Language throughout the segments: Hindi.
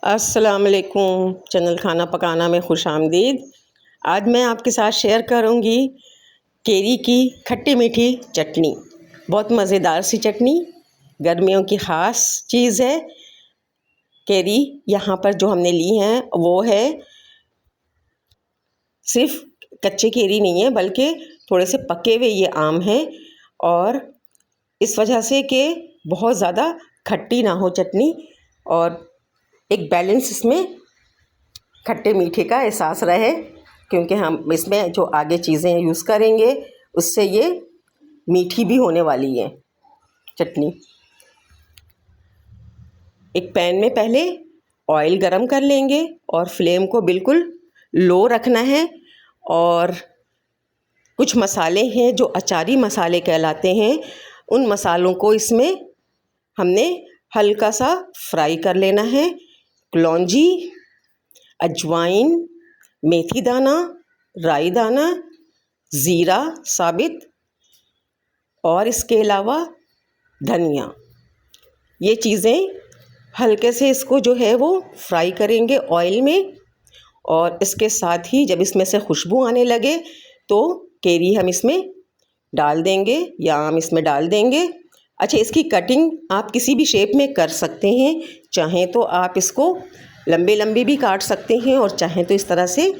अस्सलाम वालेकुम। चैनल खाना पकाना में खुश आमदीद। आज मैं आपके साथ शेयर करूंगी केरी की खट्टी मीठी चटनी। बहुत मज़ेदार सी चटनी, गर्मियों की ख़ास चीज़ है। केरी यहाँ पर जो हमने ली हैं वो है, सिर्फ कच्चे केरी नहीं है बल्कि थोड़े से पके हुए ये आम हैं, और इस वजह से कि बहुत ज़्यादा खट्टी ना हो चटनी और एक बैलेंस इसमें खट्टे मीठे का एहसास रहे, क्योंकि हम इसमें जो आगे चीज़ें यूज़ करेंगे उससे ये मीठी भी होने वाली है चटनी। एक पैन में पहले ऑयल गरम कर लेंगे और फ्लेम को बिल्कुल लो रखना है। और कुछ मसाले हैं जो अचारी मसाले कहलाते हैं, उन मसालों को इसमें हमने हल्का सा फ्राई कर लेना है। कलौंजी, अजवाइन, मेथी दाना, राई दाना, ज़ीरा साबित और इसके अलावा धनिया, ये चीज़ें हल्के से इसको जो है वो फ्राई करेंगे ऑयल में। और इसके साथ ही जब इसमें से खुशबू आने लगे तो केरी हम इसमें डाल देंगे या आम इसमें डाल देंगे। अच्छा, इसकी कटिंग आप किसी भी शेप में कर सकते हैं। चाहें तो आप इसको लंबे लंबे भी काट सकते हैं और चाहें तो इस तरह से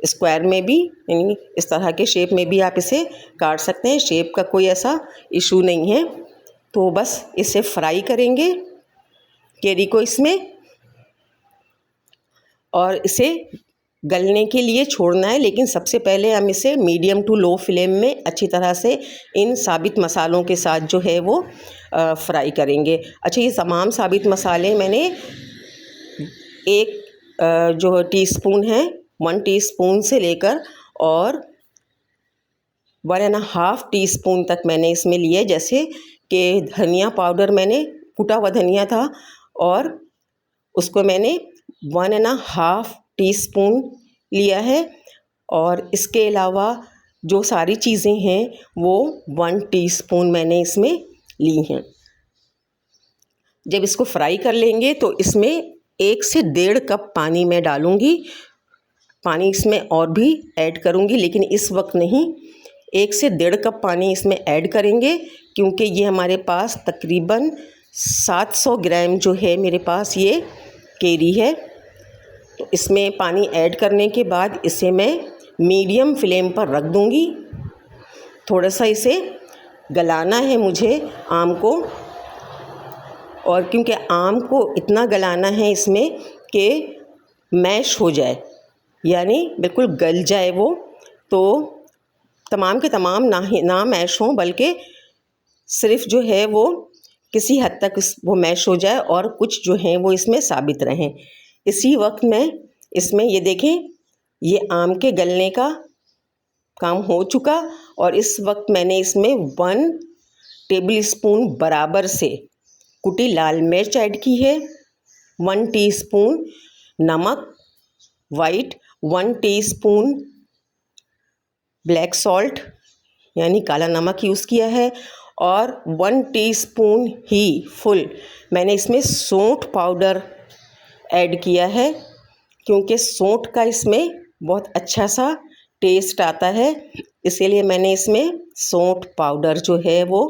स्क्वायर में भी, यानी इस तरह के शेप में भी आप इसे काट सकते हैं। शेप का कोई ऐसा इशू नहीं है। तो बस इसे फ्राई करेंगे केरी को इसमें, और इसे गलने के लिए छोड़ना है। लेकिन सबसे पहले हम इसे मीडियम टू लो फ्लेम में अच्छी तरह से इन साबित मसालों के साथ जो है वो फ्राई करेंगे। अच्छा, ये तमाम साबित मसाले मैंने एक जो टीस्पून है 1 टीस्पून से लेकर और 1.5 टीस्पून तक मैंने इसमें लिए। जैसे कि धनिया पाउडर मैंने कुटा हुआ धनिया था और उसको मैंने 1.5 टीस्पून लिया है। और इसके अलावा जो सारी चीज़ें हैं वो 1 टीस्पून मैंने इसमें ली हैं। जब इसको फ्राई कर लेंगे तो इसमें 1 से 1.5 कप पानी मैं डालूँगी। पानी इसमें और भी ऐड करूँगी लेकिन इस वक्त नहीं। 1 से 1.5 कप पानी इसमें ऐड करेंगे, क्योंकि ये हमारे पास तकरीबन 700 ग्राम जो है मेरे पास ये केरी है। तो इसमें पानी ऐड करने के बाद इसे मैं मीडियम फ्लेम पर रख दूँगी। थोड़ा सा इसे गलाना है मुझे आम को, और क्योंकि आम को इतना गलाना है इसमें कि मैश हो जाए, यानी बिल्कुल गल जाए वो। तो तमाम के तमाम ना मैश हों, बल्कि सिर्फ जो है वो किसी हद तक वो मैश हो जाए और कुछ जो हैं वो इसमें साबित रहें। इसी वक्त मैं इसमें ये देखें, ये आम के गलने का काम हो चुका। और इस वक्त मैंने इसमें 1 टेबल स्पून बराबर से कुटी लाल मिर्च ऐड की है, 1 टीस्पून नमक वाइट, 1 टीस्पून ब्लैक सॉल्ट यानी काला नमक यूज़ किया है, और 1 टीस्पून ही फुल मैंने इसमें सौंठ पाउडर ऐड किया है, क्योंकि सौंठ का इसमें बहुत अच्छा सा टेस्ट आता है। इसीलिए मैंने इसमें सौंठ पाउडर जो है वो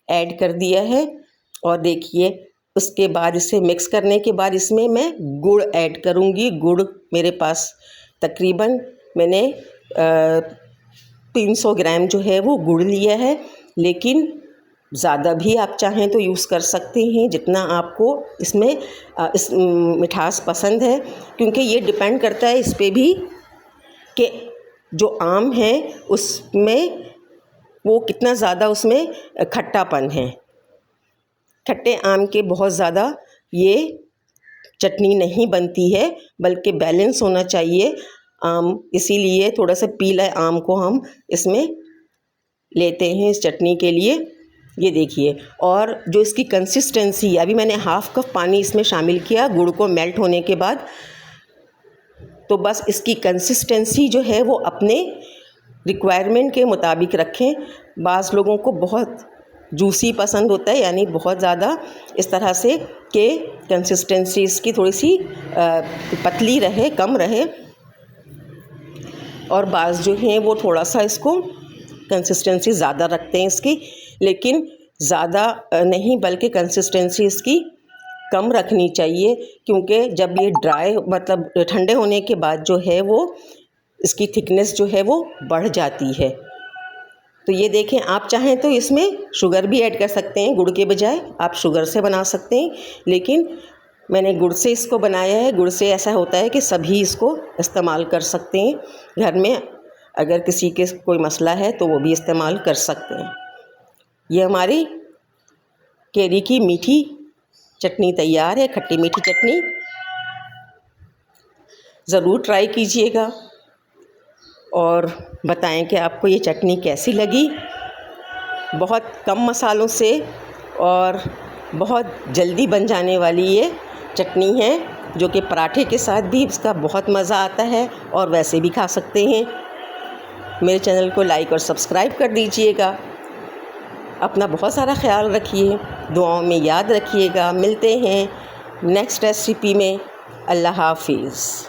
ऐड कर दिया है। और देखिए, उसके बाद इसे मिक्स करने के बाद इसमें मैं गुड़ ऐड करूँगी। गुड़ मेरे पास तकरीबन मैंने 300 ग्राम जो है वो गुड़ लिया है, लेकिन ज़्यादा भी आप चाहें तो यूज़ कर सकते हैं जितना आपको इसमें इस मिठास पसंद है, क्योंकि ये डिपेंड करता है इस पे भी कि जो आम है उसमें वो कितना ज़्यादा उसमें खट्टापन है। खट्टे आम के बहुत ज़्यादा ये चटनी नहीं बनती है, बल्कि बैलेंस होना चाहिए आम। इसीलिए थोड़ा सा पीला आम को हम इसमें लेते हैं इस चटनी के लिए। ये देखिए, और जो इसकी कंसिस्टेंसी, अभी मैंने 1/2 कप पानी इसमें शामिल किया गुड़ को मेल्ट होने के बाद। तो बस इसकी कंसिस्टेंसी जो है वो अपने रिक्वायरमेंट के मुताबिक रखें। बाज़ लोगों को बहुत जूसी पसंद होता है, यानी बहुत ज़्यादा इस तरह से कि कंसिस्टेंसी इसकी थोड़ी सी पतली रहे, कम रहे, और बाज़ जो हैं वो थोड़ा सा इसको कंसिस्टेंसी ज़्यादा रखते हैं इसकी, लेकिन ज़्यादा नहीं बल्कि कंसिस्टेंसी इसकी कम रखनी चाहिए, क्योंकि जब ये ड्राई मतलब ठंडे होने के बाद जो है वो इसकी थिकनेस जो है वो बढ़ जाती है। तो ये देखें, आप चाहें तो इसमें शुगर भी ऐड कर सकते हैं, गुड़ के बजाय आप शुगर से बना सकते हैं, लेकिन मैंने गुड़ से इसको बनाया है। गुड़ से ऐसा होता है कि सभी इसको इस्तेमाल कर सकते हैं, घर में अगर किसी के कोई मसला है तो वो भी इस्तेमाल कर सकते हैं। ये हमारी कैरी की मीठी चटनी तैयार है, खट्टी मीठी चटनी। ज़रूर ट्राई कीजिएगा और बताएं कि आपको ये चटनी कैसी लगी। बहुत कम मसालों से और बहुत जल्दी बन जाने वाली ये चटनी है, जो कि पराठे के साथ भी इसका बहुत मज़ा आता है और वैसे भी खा सकते हैं। मेरे चैनल को लाइक और सब्सक्राइब कर दीजिएगा। अपना बहुत सारा ख्याल रखिए, दुआओं में याद रखिएगा। मिलते हैं नेक्स्ट रेसिपी में। अल्लाह हाफिज़।